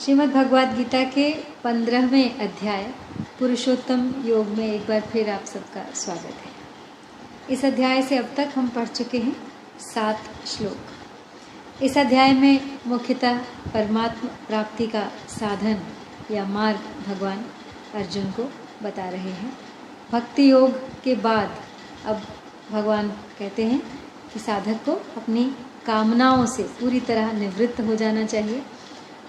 श्रीमद् भगवद गीता के 15वें अध्याय पुरुषोत्तम योग में एक बार फिर आप सबका स्वागत है। इस अध्याय से अब तक हम पढ़ चुके हैं 7 श्लोक। इस अध्याय में मुख्यतः परमात्मा प्राप्ति का साधन या मार्ग भगवान अर्जुन को बता रहे हैं। भक्ति योग के बाद अब भगवान कहते हैं कि साधक को अपनी कामनाओं से पूरी तरह निवृत्त हो जाना चाहिए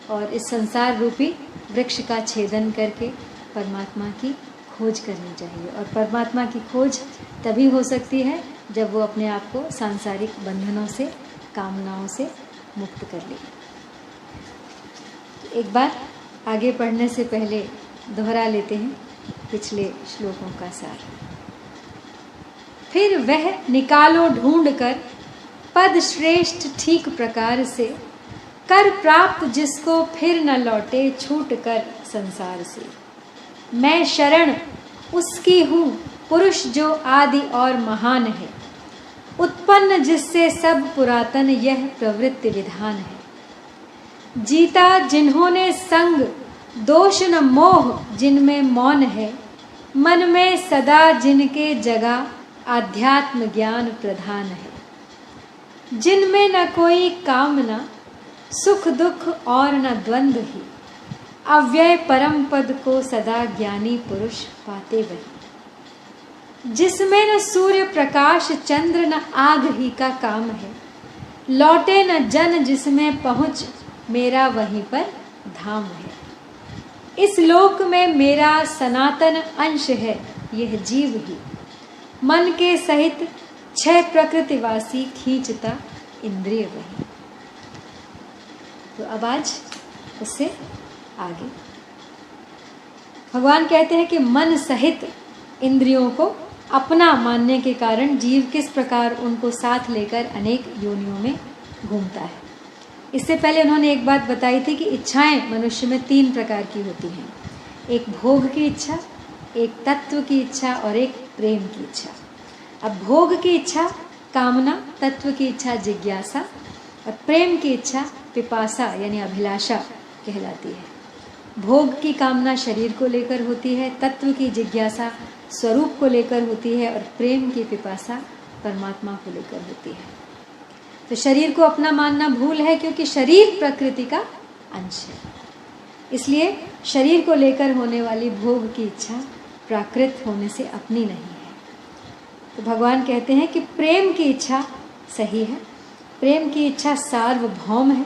और इस संसार रूपी वृक्ष का छेदन करके परमात्मा की खोज करनी चाहिए। और परमात्मा की खोज तभी हो सकती है जब वो अपने आप को सांसारिक बंधनों से, कामनाओं से मुक्त कर ले। एक बार आगे पढ़ने से पहले दोहरा लेते हैं पिछले श्लोकों का सार। फिर वह निकालो ढूंढ कर पद श्रेष्ठ ठीक प्रकार से, कर प्राप्त जिसको फिर न लौटे छूट कर संसार से। मैं शरण उसकी हूँ पुरुष जो आदि और महान है, उत्पन्न जिससे सब पुरातन यह प्रवृत्ति विधान है। जीता जिन्होंने संग दोष न मोह जिनमें मौन है, मन में सदा जिनके जगा आध्यात्म ज्ञान प्रधान है। जिनमें न कोई कामना सुख दुख और न द्वंद्व ही, अव्यय परम पद को सदा ज्ञानी पुरुष पाते वही। जिसमें न सूर्य प्रकाश चंद्र न आग ही का काम है, लौटे न जन जिसमें पहुँच मेरा वहीं पर धाम है। इस लोक में मेरा सनातन अंश है यह जीव ही, मन के सहित 6 प्रकृतिवासी खींचता इंद्रिय वही। तो अब आज उससे आगे भगवान कहते हैं कि मन सहित इंद्रियों को अपना मानने के कारण जीव किस प्रकार उनको साथ लेकर अनेक योनियों में घूमता है। इससे पहले उन्होंने एक बात बताई थी कि इच्छाएं मनुष्य में 3 प्रकार की होती हैं। एक भोग की इच्छा, एक तत्व की इच्छा और एक प्रेम की इच्छा। अब भोग की इच्छा कामना, तत्व की इच्छा जिज्ञासा और प्रेम की इच्छा पिपासा यानी अभिलाषा कहलाती है। भोग की कामना शरीर को लेकर होती है, तत्व की जिज्ञासा स्वरूप को लेकर होती है और प्रेम की पिपासा परमात्मा को लेकर होती है। तो शरीर को अपना मानना भूल है, क्योंकि शरीर प्रकृति का अंश है। इसलिए शरीर को लेकर होने वाली भोग की इच्छा प्राकृत होने से अपनी नहीं है। तो भगवान कहते हैं कि प्रेम की इच्छा सही है, प्रेम की इच्छा सार्वभौम है।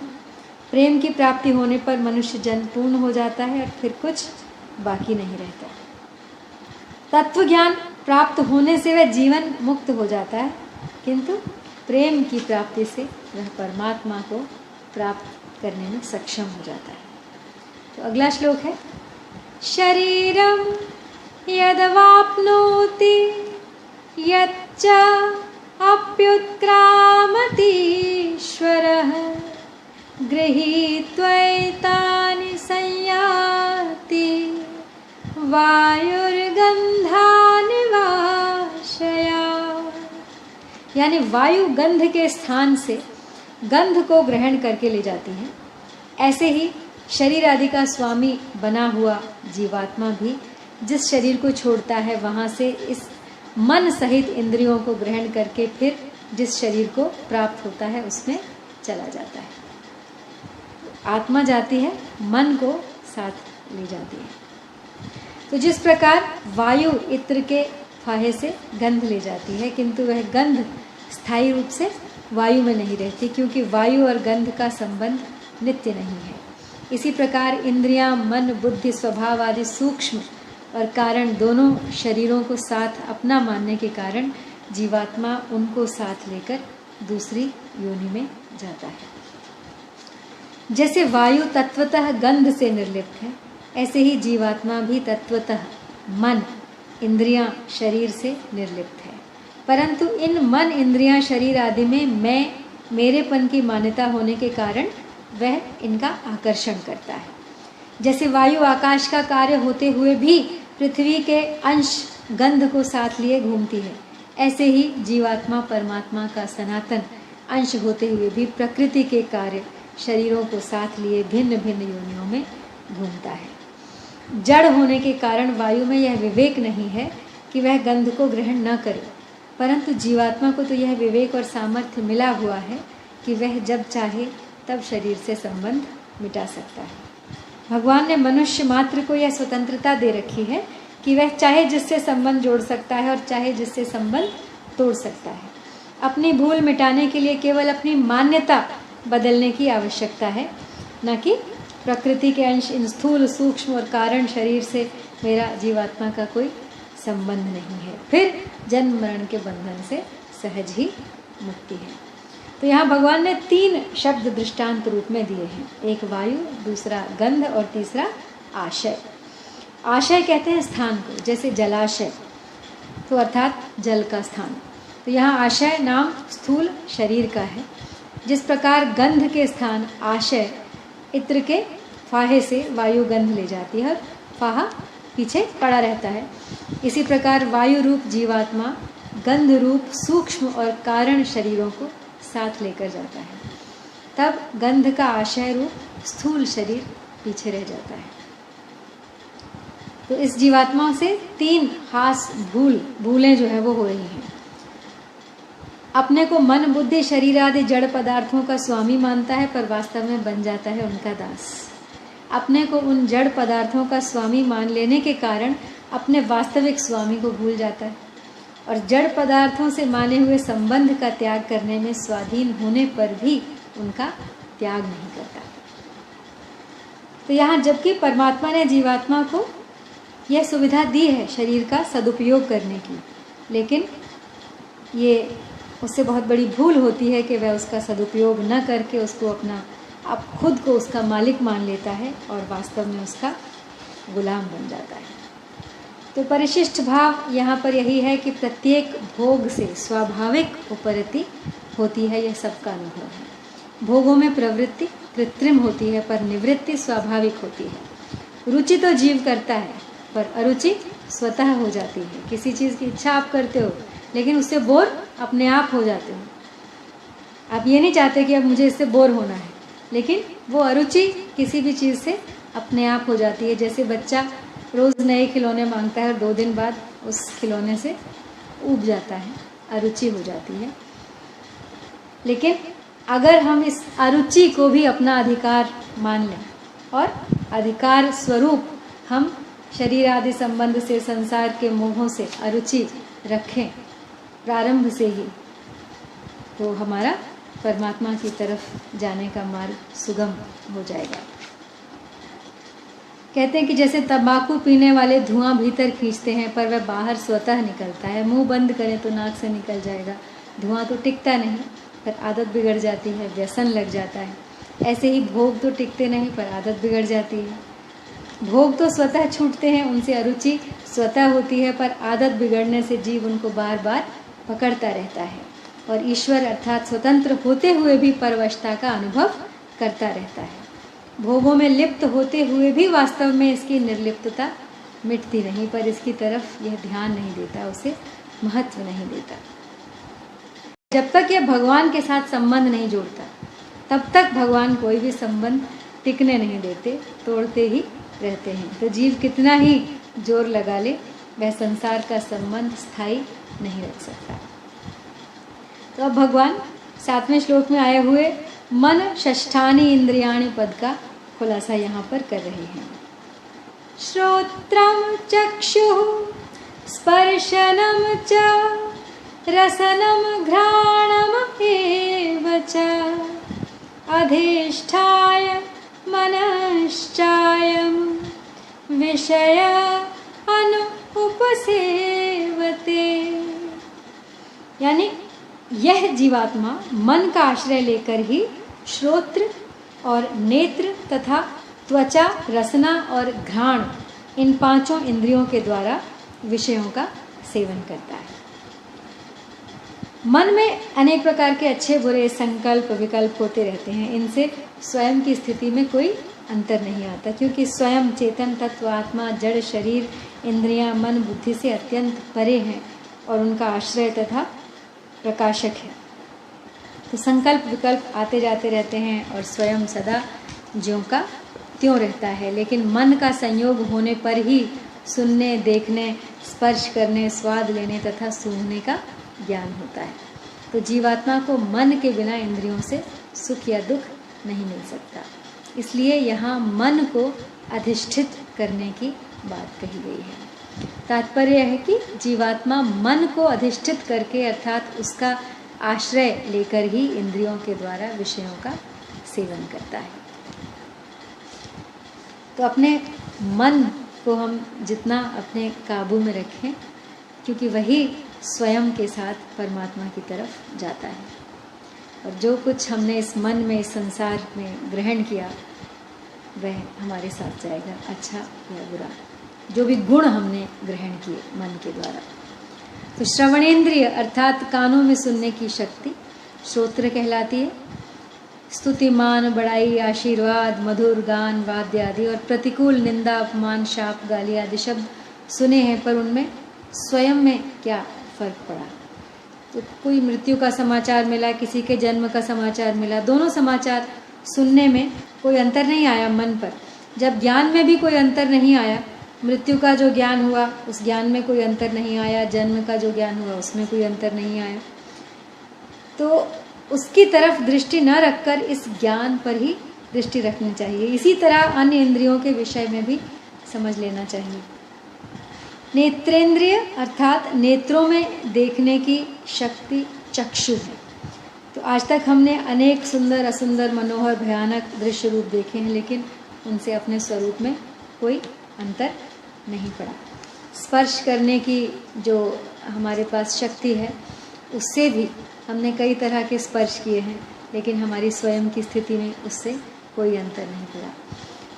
प्रेम की प्राप्ति होने पर मनुष्य जन्म पूर्ण हो जाता है और फिर कुछ बाकी नहीं रहता। तत्व ज्ञान प्राप्त होने से वह जीवन मुक्त हो जाता है, किंतु प्रेम की प्राप्ति से वह परमात्मा को प्राप्त करने में सक्षम हो जाता है। तो अगला श्लोक है, शरीरम यदवाप्नोति यच्च अप्युत्क्रामतीश्वरः, गृहीत्वैतानि संयाति वायुर्गन्धानि वाशया। यानी वायु गंध के स्थान से गंध को ग्रहण करके ले जाती है। ऐसे ही शरीर आदि का स्वामी बना हुआ जीवात्मा भी जिस शरीर को छोड़ता है, वहाँ से इस मन सहित इंद्रियों को ग्रहण करके फिर जिस शरीर को प्राप्त होता है उसमें चला जाता है। आत्मा जाती है, मन को साथ ले जाती है। तो जिस प्रकार वायु इत्र के फाहे से गंध ले जाती है, किंतु वह गंध स्थायी रूप से वायु में नहीं रहती, क्योंकि वायु और गंध का संबंध नित्य नहीं है। इसी प्रकार इंद्रियां, मन, बुद्धि, स्वभाव आदि सूक्ष्म और कारण दोनों शरीरों को साथ अपना मानने के कारण जीवात्मा उनको साथ लेकर दूसरी योनि में जाता है। जैसे वायु तत्वतः गंध से निर्लिप्त है, ऐसे ही जीवात्मा भी तत्वतः मन, इंद्रियां, शरीर से निर्लिप्त है। परंतु इन मन, इंद्रियां, शरीर आदि में मैं, मेरेपन की मान्यता होने के कारण वह इनका आकर्षण करता है। जैसे वायु आकाश का कार्य होते हुए भी पृथ्वी के अंश गंध को साथ लिए घूमती है, ऐसे ही जीवात्मा परमात्मा का सनातन अंश होते हुए भी प्रकृति के कार्य शरीरों को साथ लिए भिन्न भिन्न योनियों में घूमता है। जड़ होने के कारण वायु में यह विवेक नहीं है कि वह गंध को ग्रहण न करे, परंतु जीवात्मा को तो यह विवेक और सामर्थ्य मिला हुआ है कि वह जब चाहे तब शरीर से संबंध मिटा सकता है। भगवान ने मनुष्य मात्र को यह स्वतंत्रता दे रखी है कि वह चाहे जिससे संबंध जोड़ सकता है और चाहे जिससे संबंध तोड़ सकता है। अपनी भूल मिटाने के लिए केवल अपनी मान्यता बदलने की आवश्यकता है, न कि प्रकृति के अंश इन स्थूल, सूक्ष्म और कारण शरीर से मेरा जीवात्मा का कोई संबंध नहीं है। फिर जन्म मरण के बंधन से सहज ही मुक्ति है। तो यहाँ भगवान ने 3 शब्द दृष्टांत रूप में दिए हैं, एक वायु, दूसरा गंध और तीसरा आशय। आशय कहते हैं स्थान को, जैसे जलाशय, तो अर्थात जल का स्थान। तो यहाँ आशय नाम स्थूल शरीर का है। जिस प्रकार गंध के स्थान आशय इत्र के फाहे से वायु गंध ले जाती है और फाहा पीछे पड़ा रहता है, इसी प्रकार वायु रूप जीवात्मा गंध रूप सूक्ष्म और कारण शरीरों को साथ लेकर जाता है। तब गंध का आशय रूप स्थूल शरीर पीछे रह जाता है। तो इस जीवात्मा से 3 खास भूलें जो है वो हो रही हैं। अपने को मन, बुद्धि, शरीर आदि जड़ पदार्थों का स्वामी मानता है, पर वास्तव में बन जाता है उनका दास। अपने को उन जड़ पदार्थों का स्वामी मान लेने के कारण अपने वास्तविक स्वामी को भूल जाता है और जड़ पदार्थों से माने हुए संबंध का त्याग करने में स्वाधीन होने पर भी उनका त्याग नहीं करता। तो यहाँ जबकि परमात्मा ने जीवात्मा को यह सुविधा दी है शरीर का सदुपयोग करने की, लेकिन ये उससे बहुत बड़ी भूल होती है कि वह उसका सदुपयोग न करके उसको अपना अब खुद को उसका मालिक मान लेता है और वास्तव में उसका गुलाम बन जाता है। तो परिशिष्ट भाव यहाँ पर यही है कि प्रत्येक भोग से स्वाभाविक उपरति होती है, यह सबका अनुभव है। भोगों में प्रवृत्ति कृत्रिम होती है पर निवृत्ति स्वाभाविक होती है। रुचि तो जीव करता है पर अरुचि स्वतः हो जाती है। किसी चीज़ की इच्छा आप करते हो लेकिन उससे बोर अपने आप हो जाते हो। आप ये नहीं चाहते कि अब मुझे इससे बोर होना है, लेकिन वो अरुचि किसी भी चीज़ से अपने आप हो जाती है। जैसे बच्चा रोज़ नए खिलौने मांगता है और 2 दिन बाद उस खिलौने से ऊब जाता है, अरुचि हो जाती है। लेकिन अगर हम इस अरुचि को भी अपना अधिकार मान लें और अधिकार स्वरूप हम शरीर आदि संबंध से, संसार के मोहों से अरुचि रखें प्रारंभ से ही, तो हमारा परमात्मा की तरफ जाने का मार्ग सुगम हो जाएगा। कहते हैं कि जैसे तंबाकू पीने वाले धुआं भीतर खींचते हैं पर वह बाहर स्वतः निकलता है। मुंह बंद करें तो नाक से निकल जाएगा, धुआं तो टिकता नहीं, पर आदत बिगड़ जाती है, व्यसन लग जाता है। ऐसे ही भोग तो टिकते नहीं पर आदत बिगड़ जाती है। भोग तो स्वतः छूटते हैं, उनसे अरुचि स्वतः होती है, पर आदत बिगड़ने से जीव उनको बार बार पकड़ता रहता है और ईश्वर अर्थात स्वतंत्र होते हुए भी परवशता का अनुभव करता रहता है। भोगों में लिप्त होते हुए भी वास्तव में इसकी निर्लिप्तता मिटती नहीं, पर इसकी तरफ यह ध्यान नहीं देता, उसे महत्व नहीं देता। जब तक यह भगवान के साथ संबंध नहीं जोड़ता तब तक भगवान कोई भी संबंध टिकने नहीं देते, तोड़ते ही रहते हैं। तो जीव कितना ही जोर लगा ले वह संसार का संबंध स्थायी नहीं रख सकता। तो अब भगवान 7वें श्लोक में आए हुए मन षष्ठानि इंद्रियाणि पद का खुलासा यहाँ पर कर रहे हैं। श्रोत्रम चक्षुः स्पर्शनम च रसनम घ्राणम एव च अधिष्ठाय मनश्चायं विषय अनुपसेवते। यानी यह जीवात्मा मन का आश्रय लेकर ही श्रोत्र और नेत्र तथा त्वचा, रसना और घ्राण इन 5 इंद्रियों के द्वारा विषयों का सेवन करता है। मन में अनेक प्रकार के अच्छे बुरे संकल्प विकल्प होते रहते हैं, इनसे स्वयं की स्थिति में कोई अंतर नहीं आता, क्योंकि स्वयं चेतन तत्व आत्मा जड़ शरीर इंद्रियां मन बुद्धि से अत्यंत परे हैं और उनका आश्रय तथा प्रकाशक है। तो संकल्प विकल्प आते जाते रहते हैं और स्वयं सदा ज्यों का त्यों रहता है, लेकिन मन का संयोग होने पर ही सुनने, देखने, स्पर्श करने, स्वाद लेने तथा सूंघने का ज्ञान होता है। तो जीवात्मा को मन के बिना इंद्रियों से सुख या दुख नहीं मिल सकता। इसलिए यहाँ मन को अधिष्ठित करने की बात कही गई है। तात्पर्य है कि जीवात्मा मन को अधिष्ठित करके अर्थात उसका आश्रय लेकर ही इंद्रियों के द्वारा विषयों का सेवन करता है। तो अपने मन को हम जितना अपने काबू में रखें, क्योंकि वही स्वयं के साथ परमात्मा की तरफ जाता है। और जो कुछ हमने इस मन में, इस संसार में ग्रहण किया, वह हमारे साथ जाएगा, अच्छा या बुरा। जो भी गुण हमने ग्रहण किए मन के द्वारा। तो श्रवणेंद्रिय अर्थात कानों में सुनने की शक्ति श्रोत्र कहलाती है। स्तुति, मान, बड़ाई, आशीर्वाद, मधुर गान, वाद्य आदि और प्रतिकूल निंदा, अपमान, शाप, गाली आदि शब्द सुने हैं, पर उनमें स्वयं में क्या फर्क पड़ा? तो कोई मृत्यु का समाचार मिला, किसी के जन्म का समाचार मिला, दोनों समाचार सुनने में कोई अंतर नहीं आया मन पर। जब ज्ञान में भी कोई अंतर नहीं आया, मृत्यु का जो ज्ञान हुआ उस ज्ञान में कोई अंतर नहीं आया, जन्म का जो ज्ञान हुआ उसमें कोई अंतर नहीं आया, तो उसकी तरफ दृष्टि न रखकर इस ज्ञान पर ही दृष्टि रखनी चाहिए। इसी तरह अन्य इंद्रियों के विषय में भी समझ लेना चाहिए। नेत्रेंद्रिय अर्थात नेत्रों में देखने की शक्ति चक्षु है। तो आज तक हमने अनेक सुंदर, असुंदर, मनोहर, भयानक दृश्य रूप देखे हैं, लेकिन उनसे अपने स्वरूप में कोई अंतर नहीं पड़ा। स्पर्श करने की जो हमारे पास शक्ति है, उससे भी हमने कई तरह के स्पर्श किए हैं, लेकिन हमारी स्वयं की स्थिति में उससे कोई अंतर नहीं पड़ा।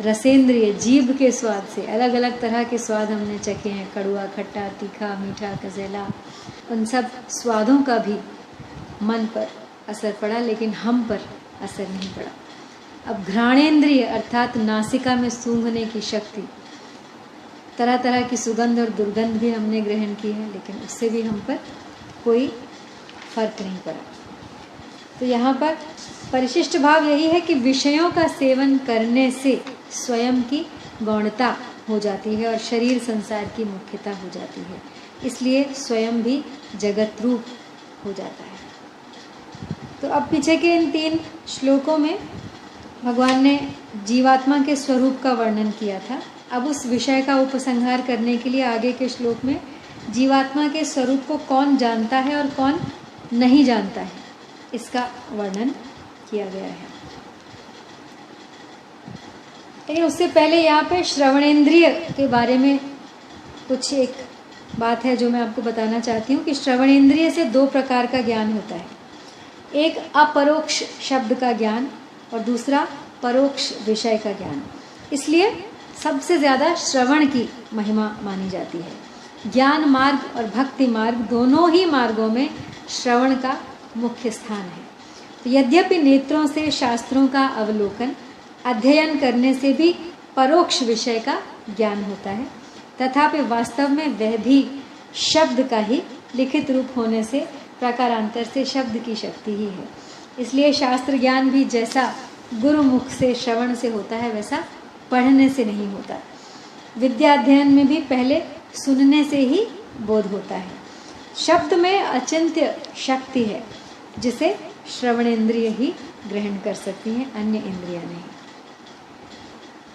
रसेंद्रिय जीभ के स्वाद से अलग अलग तरह के स्वाद हमने चखे हैं, कड़वा, खट्टा, तीखा, मीठा, कसेला। उन सब स्वादों का भी मन पर असर पड़ा, लेकिन हम पर असर नहीं पड़ा। अब घ्राणेंद्रिय अर्थात नासिका में सूंघने की शक्ति, तरह तरह की सुगंध और दुर्गंध भी हमने ग्रहण की है, लेकिन उससे भी हम पर कोई फर्क नहीं पड़ा। तो यहाँ पर परिशिष्ट भाव यही है कि विषयों का सेवन करने से स्वयं की गौणता हो जाती है और शरीर संसार की मुख्यता हो जाती है, इसलिए स्वयं भी जगत रूप हो जाता है। तो अब पीछे के इन 3 श्लोकों में भगवान ने जीवात्मा के स्वरूप का वर्णन किया था। अब उस विषय का उपसंहार करने के लिए आगे के श्लोक में जीवात्मा के स्वरूप को कौन जानता है और कौन नहीं जानता है, इसका वर्णन किया गया है। लेकिन उससे पहले यहाँ पे श्रवणेंद्रिय के बारे में कुछ एक बात है जो मैं आपको बताना चाहती हूँ कि श्रवणेंद्रिय से 2 प्रकार का ज्ञान होता है। एक अपरोक्ष शब्द का ज्ञान और दूसरा परोक्ष विषय का ज्ञान। इसलिए सबसे ज़्यादा श्रवण की महिमा मानी जाती है। ज्ञान मार्ग और भक्ति मार्ग दोनों ही मार्गों में श्रवण का मुख्य स्थान है। तो यद्यपि नेत्रों से शास्त्रों का अवलोकन, अध्ययन करने से भी परोक्ष विषय का ज्ञान होता है, तथापि वास्तव में वह भी शब्द का ही लिखित रूप होने से प्रकारांतर से शब्द की शक्ति ही है। इसलिए शास्त्र ज्ञान भी जैसा गुरुमुख से श्रवण से होता है, वैसा पढ़ने से नहीं होता। विद्या अध्ययन में भी पहले सुनने से ही बोध होता है। शब्द में अचिंत्य शक्ति है जिसे श्रवणेंद्रिय ही ग्रहण कर सकती हैं, अन्य इंद्रियां नहीं।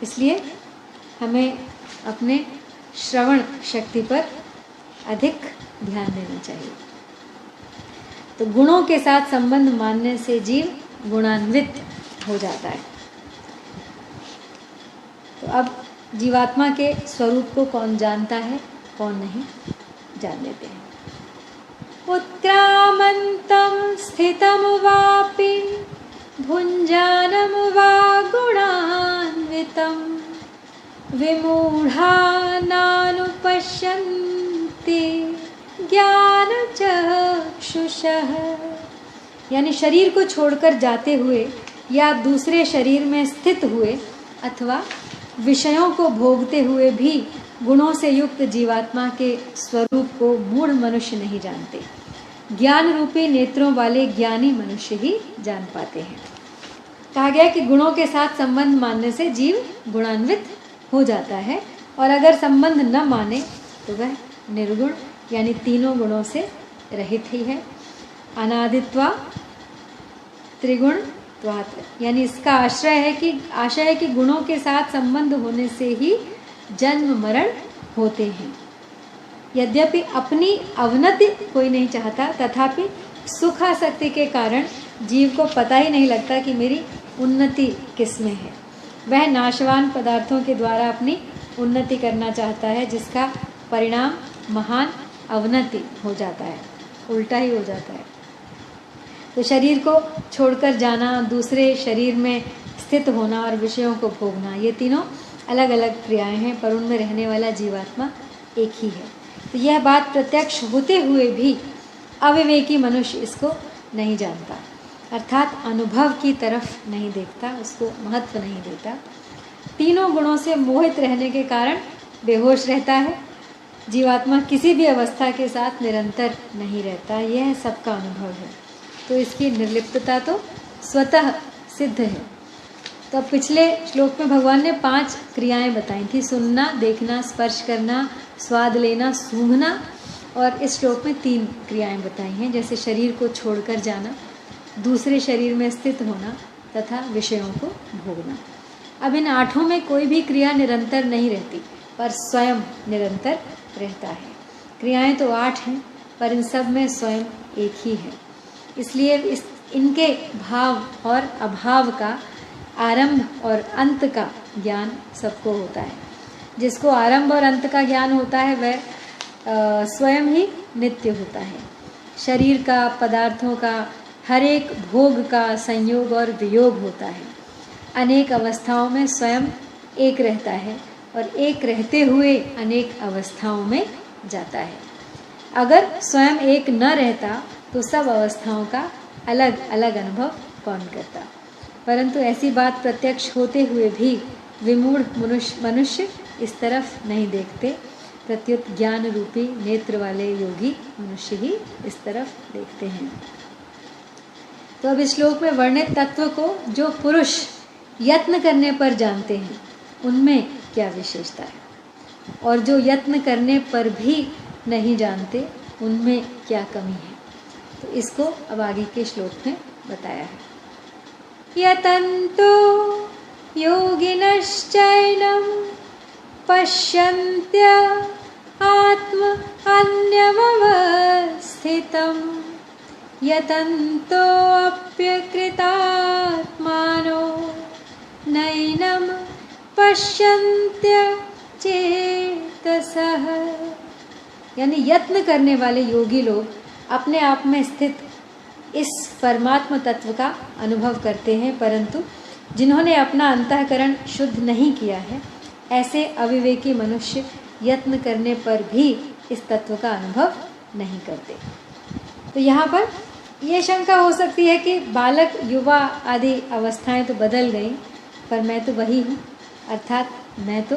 इसलिए हमें अपने श्रवण शक्ति पर अधिक ध्यान देना चाहिए। तो गुणों के साथ संबंध मानने से जीव गुणान्वित हो जाता है। तो अब जीवात्मा के स्वरूप को कौन जानता है, कौन नहीं, जान लेते हैं। उत्क्रामन्तं स्थितं वापि भुञ्जानं वा गुणान्वितं विमूढा नानुपश्यन्ति ज्ञानचक्षुषः। यानी शरीर को छोड़कर जाते हुए या दूसरे शरीर में स्थित हुए अथवा विषयों को भोगते हुए भी गुणों से युक्त जीवात्मा के स्वरूप को मूढ़ मनुष्य नहीं जानते। ज्ञान रूपी नेत्रों वाले ज्ञानी मनुष्य ही जान पाते हैं। कहा गया कि गुणों के साथ संबंध मानने से जीव गुणान्वित हो जाता है, और अगर संबंध न माने तो वह निर्गुण यानी तीनों गुणों से रहित ही है। अनादित्वा त्रिगुणत्वात्, यानी इसका आशय है कि गुणों के साथ संबंध होने से ही जन्म मरण होते हैं। यद्यपि अपनी अवनति कोई नहीं चाहता, तथापि सुख आसक्ति के कारण जीव को पता ही नहीं लगता कि मेरी उन्नति किस में है। वह नाशवान पदार्थों के द्वारा अपनी उन्नति करना चाहता है, जिसका परिणाम महान अवनति हो जाता है, उल्टा ही हो जाता है। तो शरीर को छोड़कर जाना, दूसरे शरीर में स्थित होना और विषयों को भोगना, ये तीनों अलग अलग क्रियाएं हैं, पर उनमें रहने वाला जीवात्मा एक ही है। तो यह बात प्रत्यक्ष होते हुए भी अविवेकी मनुष्य इसको नहीं जानता, अर्थात अनुभव की तरफ नहीं देखता, उसको महत्व नहीं देता। तीनों गुणों से मोहित रहने के कारण बेहोश रहता है। जीवात्मा किसी भी अवस्था के साथ निरंतर नहीं रहता, यह सबका अनुभव है। तो इसकी निर्लिप्तता तो स्वतः सिद्ध है। तो अब पिछले श्लोक में भगवान ने 5 क्रियाएं बताई थी, सुनना, देखना, स्पर्श करना, स्वाद लेना, सूंघना, और इस श्लोक में 3 क्रियाएं बताई हैं, जैसे शरीर को छोड़कर जाना, दूसरे शरीर में स्थित होना तथा विषयों को भोगना। अब इन 8 में कोई भी क्रिया निरंतर नहीं रहती, पर स्वयं निरंतर रहता है। क्रियाएं तो 8 हैं, पर इन सब में स्वयं एक ही है। इसलिए इनके भाव और अभाव का, आरंभ और अंत का ज्ञान सबको होता है। जिसको आरंभ और अंत का ज्ञान होता है वह स्वयं ही नित्य होता है। शरीर का, पदार्थों का, हर एक भोग का संयोग और वियोग होता है। अनेक अवस्थाओं में स्वयं एक रहता है और एक रहते हुए अनेक अवस्थाओं में जाता है। अगर स्वयं एक न रहता तो सब अवस्थाओं का अलग अलग अनुभव कौन करता। परंतु ऐसी बात प्रत्यक्ष होते हुए भी विमूढ़ मनुष्य इस तरफ नहीं देखते, प्रत्युत ज्ञान रूपी नेत्र वाले योगी मनुष्य ही इस तरफ देखते हैं। तो अब इस श्लोक में वर्णित तत्व को जो पुरुष यत्न करने पर जानते हैं उनमें क्या विशेषता है, और जो यत्न करने पर भी नहीं जानते उनमें क्या कमी है। तो इसको अब आगे के श्लोक में बताया है। यतन्तो योगिनश्चैनं पश्यन्त्य आत्म अन्यमवस्थितं यतन्तो अप्यकृतात्मानो नैनं पश्यन्त्य चेतसः। यानी यत्न करने वाले योगी लोग अपने आप में स्थित इस परमात्म तत्व का अनुभव करते हैं, परंतु जिन्होंने अपना अंतःकरण शुद्ध नहीं किया है ऐसे अविवेकी मनुष्य यत्न करने पर भी इस तत्व का अनुभव नहीं करते। तो यहाँ पर यह शंका हो सकती है कि बालक, युवा आदि अवस्थाएं तो बदल गई, पर मैं तो वही हूँ, अर्थात मैं तो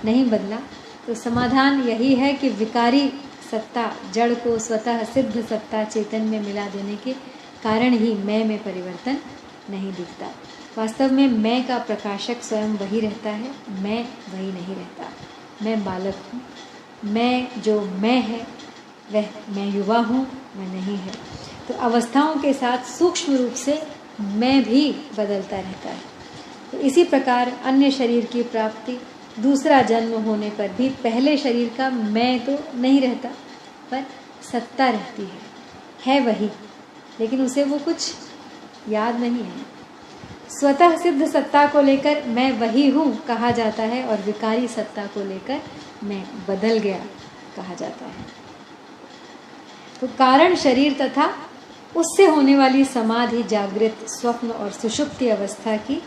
नहीं बदला। तो समाधान यही है कि विकारी सत्ता, जड़ को स्वतः सिद्ध सत्ता चेतन में मिला देने के कारण ही मैं में परिवर्तन नहीं दिखता। वास्तव में मैं का प्रकाशक स्वयं वही रहता है, मैं वही नहीं रहता। मैं बालक हूँ, मैं जो मैं है वह मैं युवा हूँ, मैं नहीं है। तो अवस्थाओं के साथ सूक्ष्म रूप से मैं भी बदलता रहता है। तो इसी प्रकार अन्य शरीर की प्राप्ति, दूसरा जन्म होने पर भी पहले शरीर का मैं तो नहीं रहता, पर सत्ता रहती है वही, लेकिन उसे वो कुछ याद नहीं है। स्वतः सिद्ध सत्ता को लेकर मैं वही हूँ कहा जाता है, और विकारी सत्ता को लेकर मैं बदल गया कहा जाता है। तो कारण शरीर तथा उससे होने वाली समाधि, जागृत, स्वप्न और सुषुप्ति अवस्था की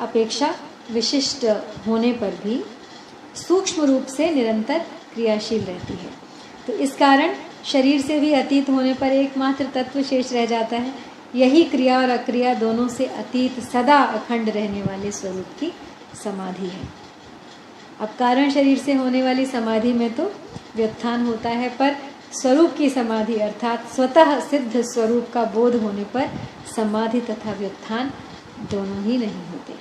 अपेक्षा विशिष्ट होने पर भी सूक्ष्म रूप से निरंतर क्रियाशील रहती है। तो इस कारण शरीर से भी अतीत होने पर एकमात्र तत्व शेष रह जाता है। यही क्रिया और अक्रिया दोनों से अतीत सदा अखंड रहने वाले स्वरूप की समाधि है। अब कारण शरीर से होने वाली समाधि में तो व्युत्थान होता है, पर स्वरूप की समाधि अर्थात स्वतः सिद्ध स्वरूप का बोध होने पर समाधि तथा व्युत्थान दोनों ही नहीं होते।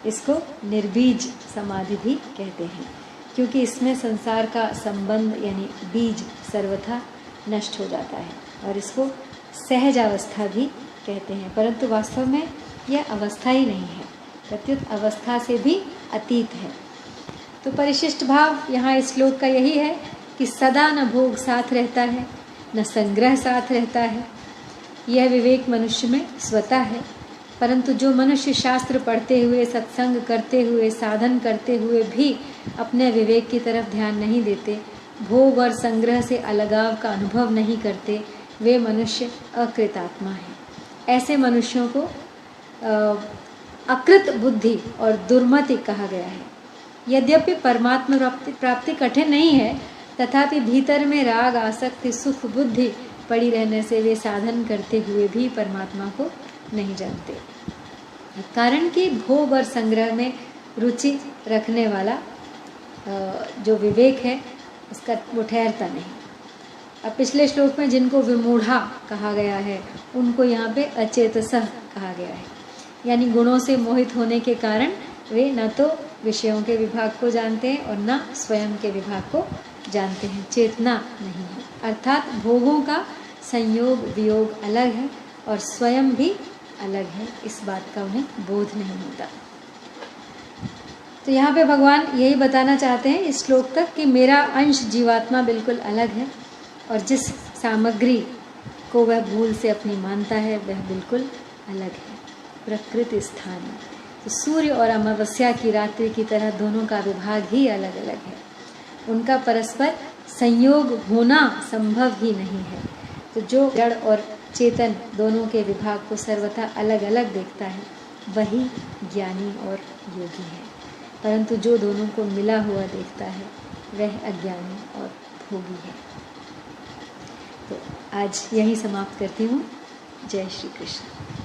इसको निर्बीज समाधि भी कहते हैं, क्योंकि इसमें संसार का संबंध यानी बीज सर्वथा नष्ट हो जाता है, और इसको सहज अवस्था भी कहते हैं। परंतु वास्तव में यह अवस्था ही नहीं है, प्रत्युत अवस्था से भी अतीत है। तो परिशिष्ट भाव यहाँ इस श्लोक का यही है कि सदा न भोग साथ रहता है, न संग्रह साथ रहता है। यह विवेक मनुष्य में स्वतः है, परंतु जो मनुष्य शास्त्र पढ़ते हुए, सत्संग करते हुए, साधन करते हुए भी अपने विवेक की तरफ ध्यान नहीं देते, भोग और संग्रह से अलगाव का अनुभव नहीं करते, वे मनुष्य अकृतात्मा हैं। ऐसे मनुष्यों को अकृत बुद्धि और दुर्मति कहा गया है। यद्यपि परमात्मा प्राप्ति कठिन नहीं है, तथापि भीतर में राग, आसक्ति, सुख बुद्धि पड़ी रहने से वे साधन करते हुए भी परमात्मा को नहीं जानते। कारण कि भोग और संग्रह में रुचि रखने वाला जो विवेक है उसका वो ठहरता नहीं। अब पिछले श्लोक में जिनको विमूढ़ा कहा गया है, उनको यहाँ पे अचेतसः कहा गया है, यानी गुणों से मोहित होने के कारण वे न तो विषयों के विभाग को जानते हैं और न स्वयं के विभाग को जानते हैं, चेतना नहीं है। अर्थात भोगों का संयोग वियोग अलग है और स्वयं भी अलग है, इस बात का उन्हें बोध नहीं होता। तो यहाँ पे भगवान यही बताना चाहते हैं इस श्लोक तक कि मेरा अंश जीवात्मा बिल्कुल अलग है, और जिस सामग्री को वह भूल से अपनी मानता है वह बिल्कुल अलग है, प्रकृति स्थान। तो सूर्य और अमावस्या की रात्रि की तरह दोनों का विभाग ही अलग अलग है, उनका परस्पर संयोग होना संभव ही नहीं है। तो जो जड़ और चेतन दोनों के विभाग को सर्वथा अलग अलग देखता है वही ज्ञानी और योगी है, परंतु जो दोनों को मिला हुआ देखता है वह अज्ञानी और भोगी है। तो आज यही समाप्त करती हूँ। जय श्री कृष्ण।